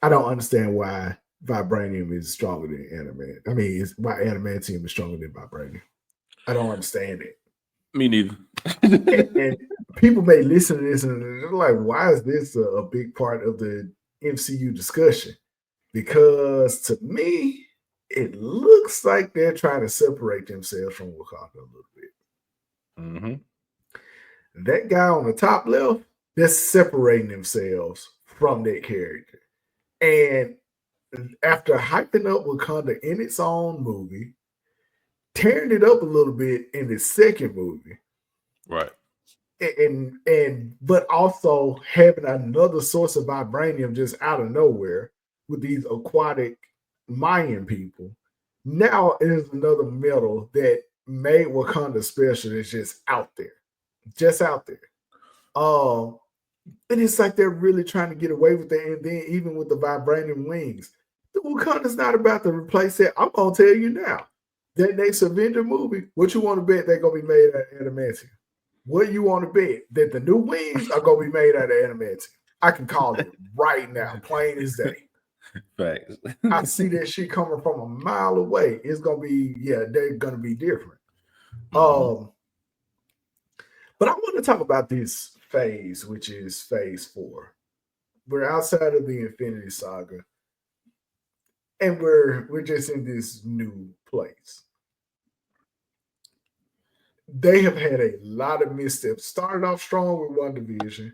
I don't understand why vibranium is stronger than animate. I mean, why adamantium is stronger than vibranium. I don't understand it. Me neither. And people may listen to this and they're like, why is this a big part of the MCU discussion? Because to me, it looks like they're trying to separate themselves from Wakanda a little bit. That guy on the top left, they're separating themselves from that character. And after hyping up Wakanda in its own movie, tearing it up a little bit in the second movie, right? But also having another source of vibranium just out of nowhere with these aquatic Mayan people. Now is another metal that made Wakanda special. It's just out there, just out there. And it's like they're really trying to get away with it. And then even with the vibranium wings, the Wakanda's not about to replace it. I'm gonna tell you now, that next Avenger movie, what you want to bet they're gonna be made out of adamantium? What you want to bet that the new wings are gonna be made out of adamantium? I can call it right now, plain as day. Facts. I see that shit coming from a mile away. It's gonna be, yeah, they're gonna be different. But I want to talk about this phase, which is phase 4. We're outside of the Infinity Saga, and we're just in this new place. They have had a lot of missteps. Started off strong with WandaVision,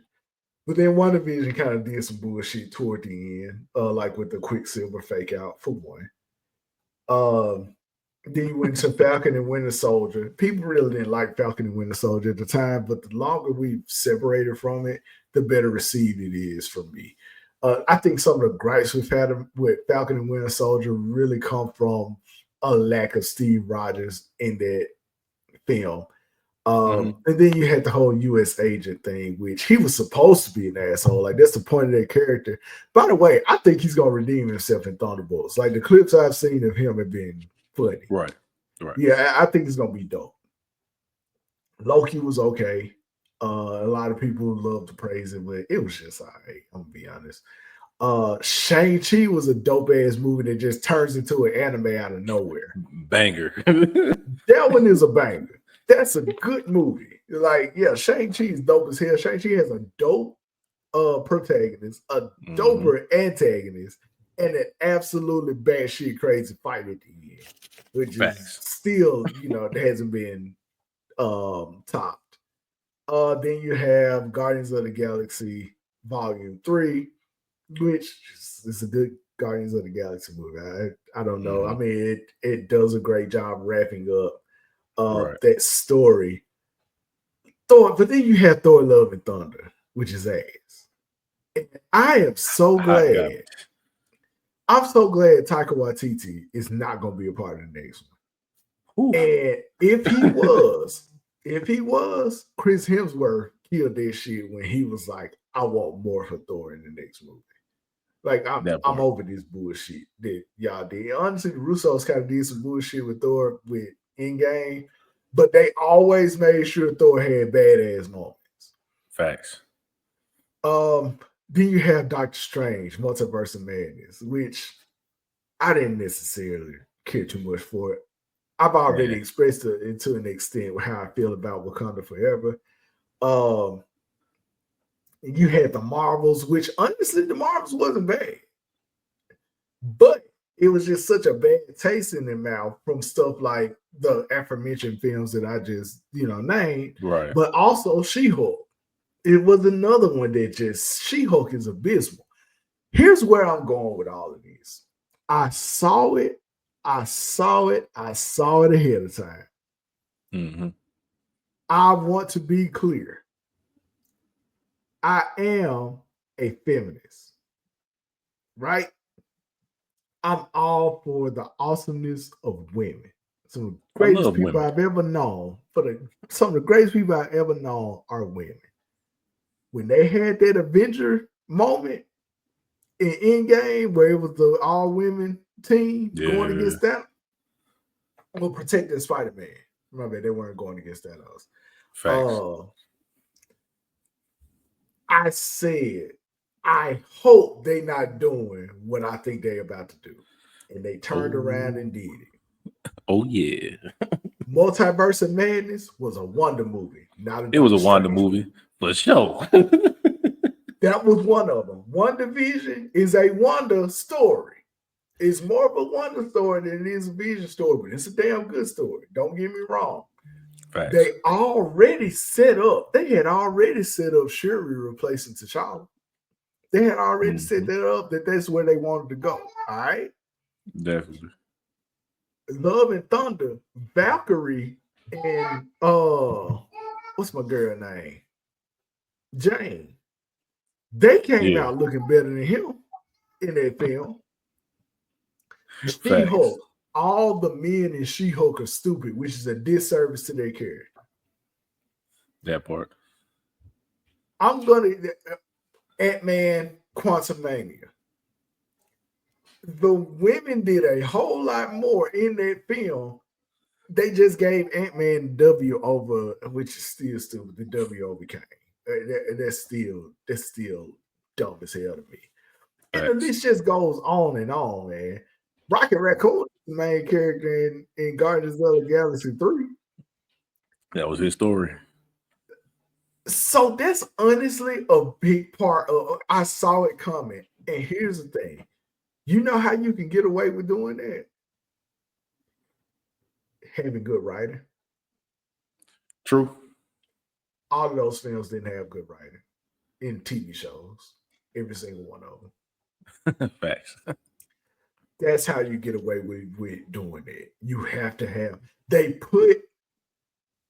but then WandaVision kind of did some bullshit toward the end, like with the Quicksilver fake out for one. Then you went to Falcon and Winter Soldier. People really didn't like Falcon and Winter Soldier at the time, but the longer we've separated from it, the better received it is for me. I think some of the gripes we've had with Falcon and Winter Soldier really come from a lack of Steve Rogers in that film. And then you had the whole U.S. agent thing, which he was supposed to be an asshole. Like, that's the point of that character. By the way, I think he's going to redeem himself in Thunderbolts. Like, the clips I've seen of him have been funny. Right. Yeah, I think it's going to be dope. Loki was okay. A lot of people love to praise it, but it was just all right. I'm going to be honest. Shang-Chi was a dope-ass movie that just turns into an anime out of nowhere. Banger. That one is a banger. That's a good movie. Like, yeah, Shang-Chi is dope as hell. Shang-Chi has a dope protagonist, a doper antagonist, and an absolutely batshit crazy fight at the end, which is still, hasn't been topped. Then you have Guardians of the Galaxy Volume 3, which is a good Guardians of the Galaxy movie. I don't know. I mean, it does a great job wrapping up that story. Thor, but then you have Thor: Love and Thunder, which is ass. And I am so glad. I'm so glad Taika Waititi is not going to be a part of the next one. Ooh. And if he was, Chris Hemsworth killed that shit when he was like, "I want more for Thor in the next movie." Like, I'm over this bullshit that y'all did. Honestly, the Russos kind of did some bullshit with Thor with Endgame, but they always made sure Thor had badass moments. Facts. Then you have Doctor Strange, Multiverse of Madness, which I didn't necessarily care too much for it. I've already expressed it to an extent how I feel about Wakanda Forever. You had the Marvels, which honestly, the Marvels wasn't bad. But it was just such a bad taste in their mouth from stuff like the aforementioned films that I just, named. Right. But also She-Hulk. It was another one that just, She-Hulk is abysmal. Here's where I'm going with all of this. I saw it ahead of time. I want to be clear. I am a feminist, right? I'm all for the awesomeness of women. Some of the greatest people I've ever known, some of the greatest people I've ever known are women. When they had that Avenger moment in Endgame where it was the all-women team going against that, we're protecting Spider-Man. Remember, they weren't going against Thanos. I said, I hope they not doing what I think they about to do. And they turned around and Oh, did it. oh yeah. Multiverse of Madness was a Wonder movie, not a It was a Doctor Wanda Strange movie movie. for sure. That was one of them. WandaVision is a Wanda story. It's more of a Wanda story than it is a Vision story, but it's a damn good story. Don't get me wrong. Facts. They already set up, they had already set up Shuri replacing T'Challa. They had already set Mhm. that up that that's where they wanted to go. All right. Definitely. Love and Thunder, Valkyrie, and what's my girl name? Jane. They came Yeah. out looking better than him in that film. Facts. She-Hulk, all the men in She-Hulk are stupid, which is a disservice to their character. That part. I'm gonna Ant-Man Quantumania. The women did a whole lot more in that film. They just gave Ant-Man W over, which is still stupid. The W over Kang. That's still dumb as hell to me. And the Facts. list just goes on, man. Rocket Raccoon is the main character in Guardians of the Galaxy 3. That was his story. So that's honestly a big part of I saw it coming. And here's the thing. You know how you can get away with doing that? Having good writing. True. All of those films didn't have good writing in TV shows. Every single one of them. Facts. That's how you get away with doing it. You have to have they put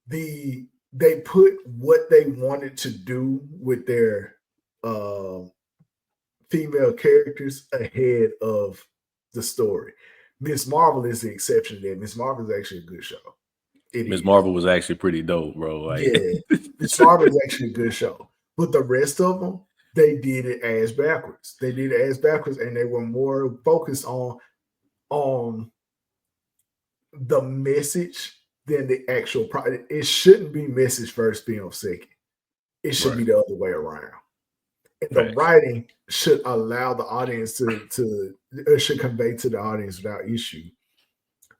the they put what they wanted to do with their uh, female characters ahead of the story. Miss Marvel is the exception there. Miss Marvel is actually a good show. It Miss is. Marvel was actually pretty dope, bro. Like Yeah. Miss Marvel is actually a good show. But the rest of them, they did it as backwards. They did it as backwards and they were more focused on the message than the actual product. It shouldn't be message first, film second. It should right. be the other way around. And the Facts. writing should allow the audience to it should convey to the audience without issue.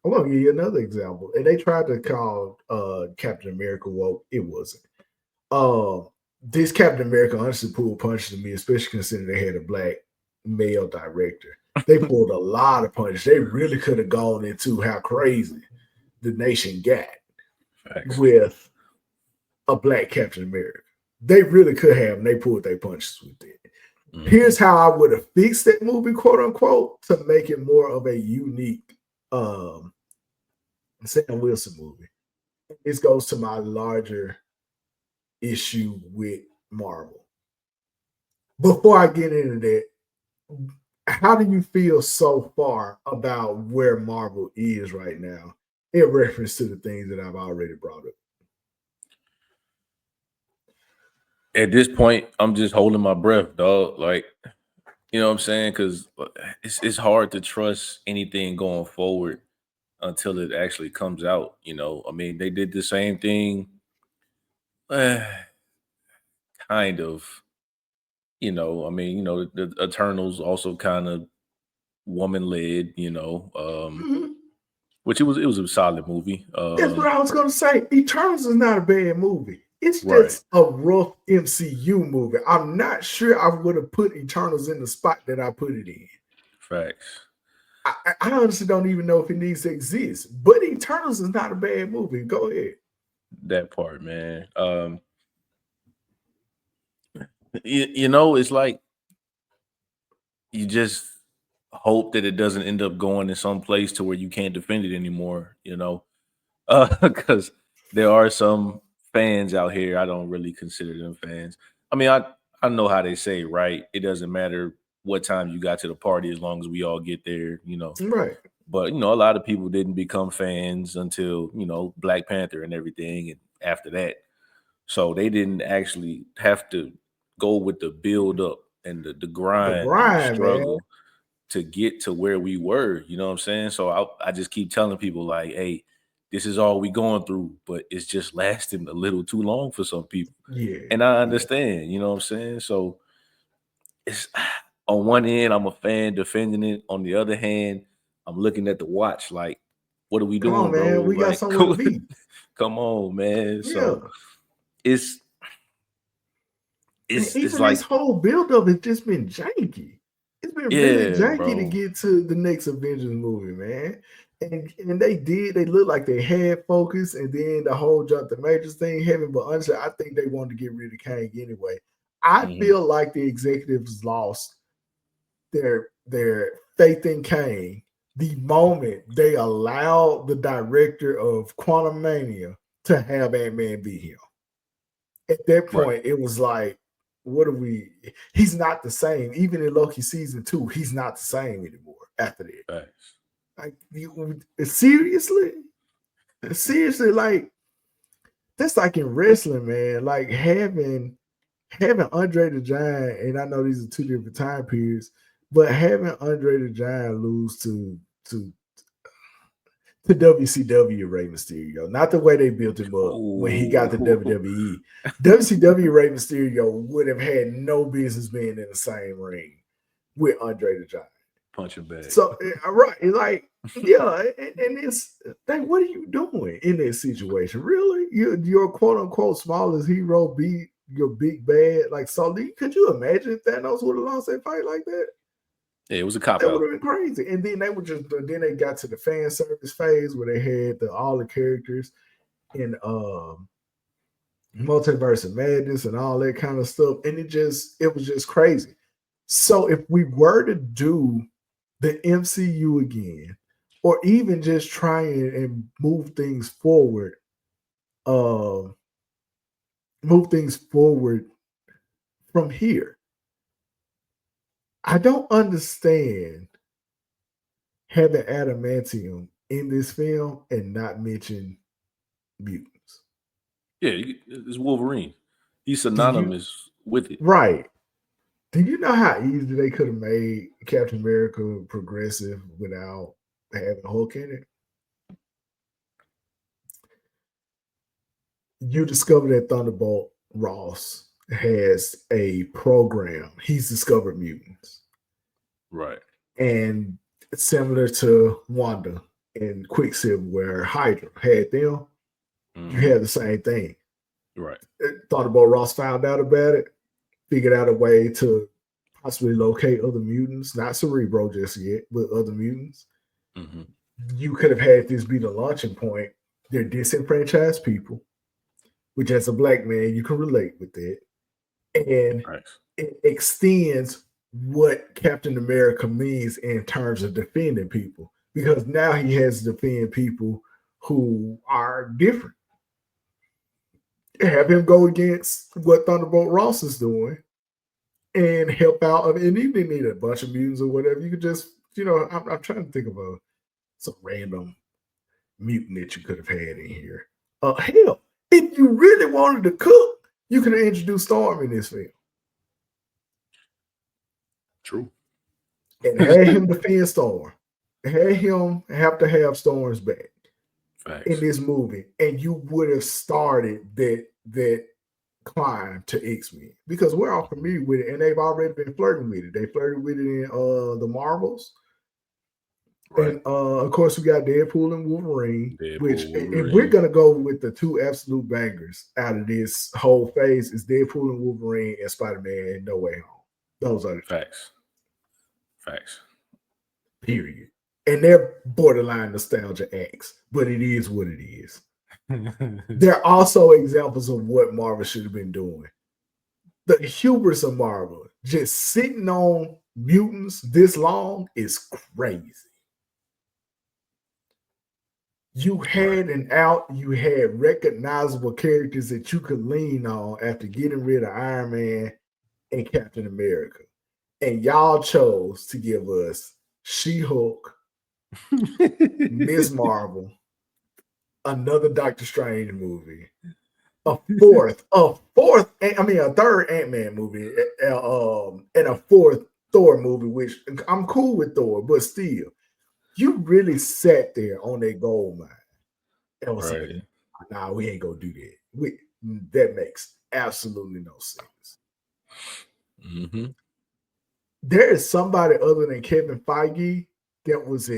I'm gonna give you another example. And they tried to call Captain America woke. It wasn't. This Captain America honestly pulled punches to me, especially considering they had a black male director. They pulled a lot of punches. They really could have gone into how crazy the nation got Facts. with a black Captain America. They really could have, and they pulled their punches with it. Here's how I would have fixed that movie, quote unquote, to make it more of a unique um, Sam Wilson movie. This goes to my larger issue with Marvel. Before I get into that, how do you feel so far about where Marvel is right now in reference to the things that I've already brought up? At this point, I'm just holding my breath, dog. Like, you know what I'm saying? Because it's hard to trust anything going forward until it actually comes out. You know, I mean, they did the same thing, eh, kind of. You know, I mean, you know, the Eternals also kind of woman led. You know, Mhm. which it was a solid movie. That's what I was going to say. Eternals is not a bad movie. It's Right. just a rough MCU movie. I'm not sure I would have put Eternals in the spot that I put it in. Facts. I honestly don't even know if it needs to exist. But Eternals is not a bad movie. Go ahead. That part, man. You know, it's like you just hope that it doesn't end up going in some place to where you can't defend it anymore, you know. Because there are some fans out here, I don't really consider them fans. I mean, I know how they say, right? It doesn't matter what time you got to the party as long as we all get there, you know. Right. But you know, a lot of people didn't become fans until, you know, Black Panther and everything, and after that. So they didn't actually have to go with the build up and the The grind and the grind, man. struggle to get to where we were. You know what I'm saying? So I just keep telling people like, hey, this is all we going through, but it's just lasting a little too long for some people. Yeah. And I Yeah. understand, you know what I'm saying? So it's on one end, I'm a fan defending it. On the other hand, I'm looking at the watch like, what are we Come on, doing, bro? man. We got Like, somewhere to be. come on, man. Yeah. So it's And it's even this like, whole buildup has just been janky. It's been really yeah, janky to bro. get to the next Avengers movie, man. And they look like they had focus, and then the whole Jonathan Majors thing happened. But honestly, I think they wanted to get rid of Kang anyway. I feel like the executives lost their faith in Kang the moment they allowed the director of Quantum Mania to have Ant-Man be him. At that Right. point, it was like, what are we? He's not the same. Even in Loki season 2, he's not the same anymore after that. Thanks. Like, seriously, like that's like in wrestling, man. Like having Andre the Giant, and I know these are two different time periods, but having Andre the Giant lose to WCW Rey Mysterio, not the way they built him up when he got to WWE. WCW Rey Mysterio would have had no business being in the same ring with Andre the Giant. Punching bag. So, right, like, yeah, and it's like, what are you doing in that situation? Really, your quote unquote smallest hero beat your big bad, like, so could you imagine if Thanos would have lost that fight like that? Yeah, it was a cop That out. would have been crazy. And then they got to the fan service phase where they had all the characters in Multiverse of Madness and all that kind of stuff. And it was just crazy. So if we were to do the MCU again, or even just try and move things forward from here, I don't understand having adamantium in this film and not mention mutants. Yeah, it's Wolverine. He's synonymous with it. Right. Do you know how easy they could have made Captain America progressive without having Hulk in it? You discover that Thunderbolt Ross has a program. He's discovered mutants. Right. And similar to Wanda and Quicksilver, where Hydra had them, you had the same thing. Right. Thunderbolt Ross found out about it, figured out a way to possibly locate other mutants, not Cerebro just yet, but other mutants. You could have had this be the launching point. They're disenfranchised people, which as a black man, you can relate with that. And it extends what Captain America means in terms of defending people, because now he has to defend people who are different. Have him go against what Thunderbolt Ross is doing and help out. And you didn't need a bunch of mutants or whatever. You could just, I'm trying to think of some random mutant that you could have had in here. Hell, if you really wanted to cook, you could have introduced Storm in this film. True. And had him defend Storm. Had him have to have Storm's back in this movie. And you would have started that climb to X-Men, because we're all familiar with it, and they've already been flirting with it. They flirted with it in the Marvels. Right. And of course, we got Deadpool and Wolverine, which if we're going to go with the two absolute bangers out of this whole phase, is Deadpool and Wolverine and Spider-Man and No Way Home. Those are the facts. Period. And they're borderline nostalgia acts, but it is what it is. There are also examples of what Marvel should have been doing. The hubris of Marvel, just sitting on mutants this long, is crazy. You had you had recognizable characters that you could lean on after getting rid of Iron Man and Captain America. And y'all chose to give us She-Hulk, Ms. Marvel, another Doctor Strange movie, a third Ant-Man movie, and a fourth Thor movie, which I'm cool with Thor, but still, you really sat there on that gold mine and was like, nah, we ain't gonna do that. That makes absolutely no sense. there is somebody other than Kevin Feige that was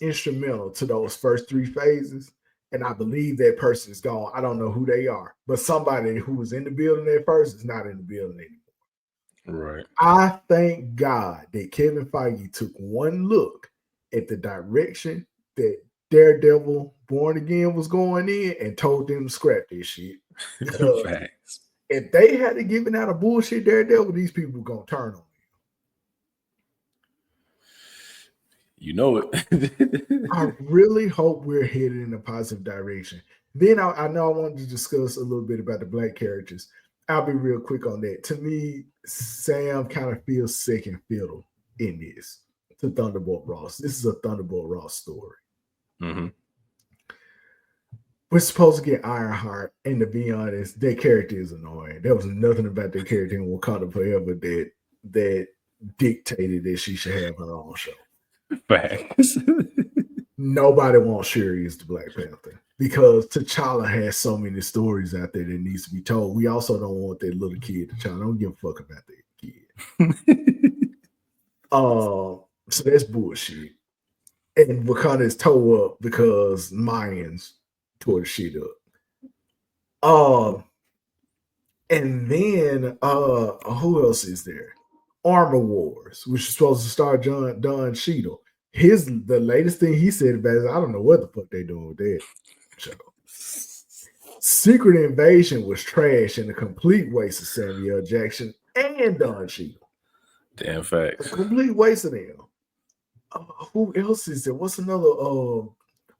instrumental to those first 3 phases. And I believe that person is gone. I don't know who they are, but somebody who was in the building at first is not in the building anymore. Right. I thank God that Kevin Feige took one look at the direction that Daredevil Born Again was going in and told them to scrap this shit. Because Facts. if they had to give out a bullshit Daredevil, these people were gonna turn on him. You know it. I really hope we're headed in a positive direction. Then I know I wanted to discuss a little bit about the black characters. I'll be real quick on that. To me, Sam kind of feels second fiddle in this to Thunderbolt Ross. This is a Thunderbolt Ross story. Mm-hmm. We're supposed to get Ironheart, and to be honest, that character is annoying. There was nothing about that character in Wakanda Forever that dictated that she should have her own show. Facts. Nobody wants Shuri as the Black Panther because T'Challa has so many stories out there that needs to be told. We also don't want that little kid T'Challa. I don't give a fuck about that kid. So that's bullshit. And Wakanda is tore up because Mayans tore the shit up. And then who else is there? Armor Wars, which is supposed to star Don Cheadle. The latest thing he said about it, I don't know what the fuck they doing with that show. Secret Invasion was trash and a complete waste of Samuel Jackson and Don Cheadle. Damn facts. A complete waste of them. Who else is there? What's another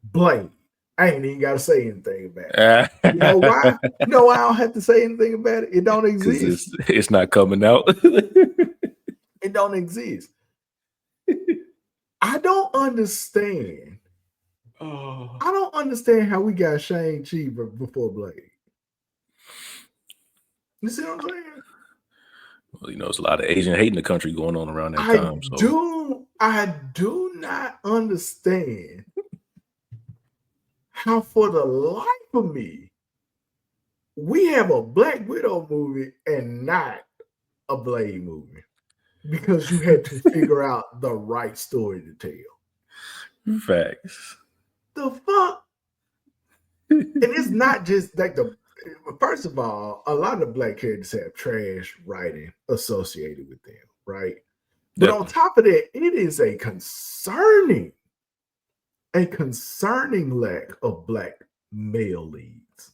Blade? I ain't even got to say anything about it. You know why? You know why I don't have to say anything about it? It don't exist. It's not coming out. It don't exist. I don't understand. I don't understand how we got Shang-Chi before Blade. You see what I'm saying? Well, you know, there's a lot of Asian hate in the country going on around that time. I do not understand how, for the life of me, we have a Black Widow movie and not a Blade movie. Because you had to figure out the right story to tell. Facts. The fuck? And it's not just like first of all, a lot of Black characters have trash writing associated with them, right? But on top of that, it is a concerning lack of Black male leads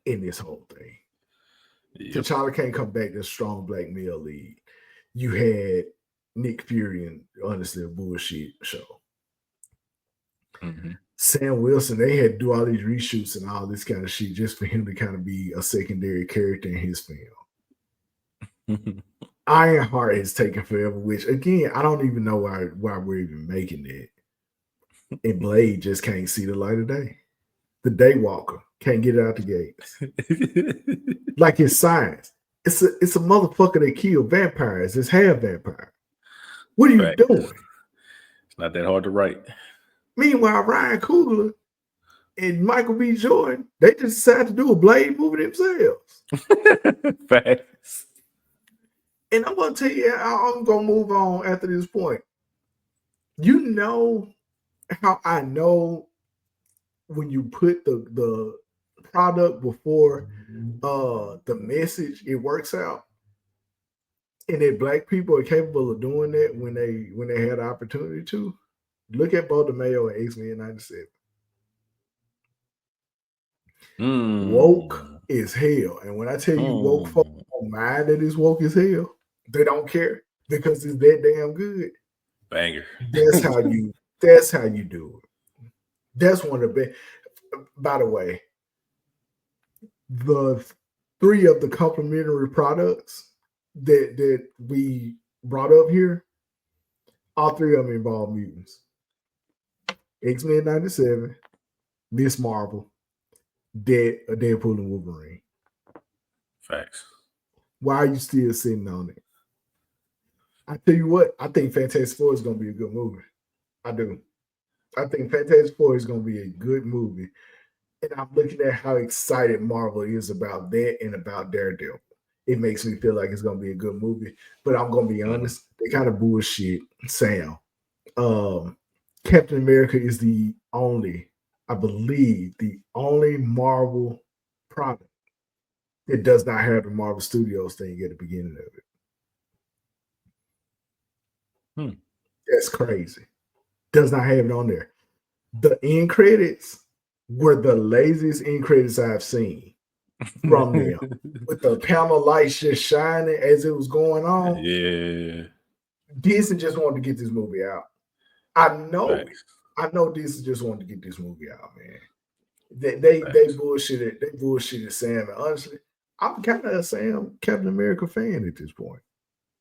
in this whole thing. Yep. T'Challa can't come back as strong Black male lead. You had Nick Fury and honestly a bullshit show. Mm-hmm. Sam Wilson, they had to do all these reshoots and all this kind of shit just for him to kind of be a secondary character in his film. Ironheart has taken forever, which again, I don't even know why we're even making it. And Blade just can't see the light of day. The Daywalker can't get it out the gates. Like it's science. It's a motherfucker that kill vampires. It's half vampire. What are you doing? It's not that hard to write. Meanwhile, Ryan Coogler and Michael B. Jordan, they just decided to do a Blade movie themselves. Facts. And I'm gonna tell you, I'm gonna move on after this point. You know how I know when you put the product before the message, it works out, and that Black people are capable of doing that when they had the opportunity to. Look at Bo DeMayo and X-Men 97. Woke is hell, and when I tell you woke folk don't mind that it's woke as hell, they don't care because it's that damn good. Banger. That's how you do it. That's one of the best. By the way, the 3 of the complementary products that we brought up here, all 3 of them involve mutants. X-Men 97, Miss Marvel, Deadpool and Wolverine. Facts. Why are you still sitting on it? I tell you what, I think Fantastic Four is going to be a good movie. I do. I think Fantastic Four is going to be a good movie. And I'm looking at how excited Marvel is about that and about Daredevil. it makes me feel like it's gonna be a good movie. But I'm gonna be honest, they kind of bullshit Sam. Captain America is the only, I believe, the only Marvel product that does not have the Marvel Studios thing at the beginning of it. That's crazy. Does not have it on there. The end credits were the laziest end credits I've seen from them, with the panel lights just shining as it was going on. Yeah. Disney just wanted to get this movie out. I know Disney just wanted to get this movie out, man. They bullshitted Sam. And honestly, I'm kind of a Sam Captain America fan at this point,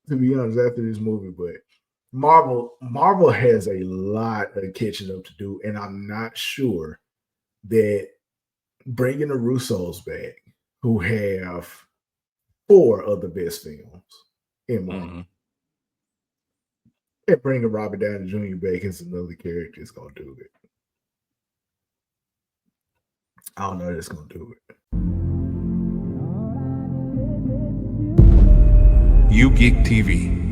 to be honest, after this movie. But Marvel has a lot of catching up to do, and I'm not sure that bringing the Russos back, who have 4 of the best films in Marvel, and bringing Robert Downey Jr. back as another character is gonna do it. I don't know if it's gonna do it. U-GeekTV.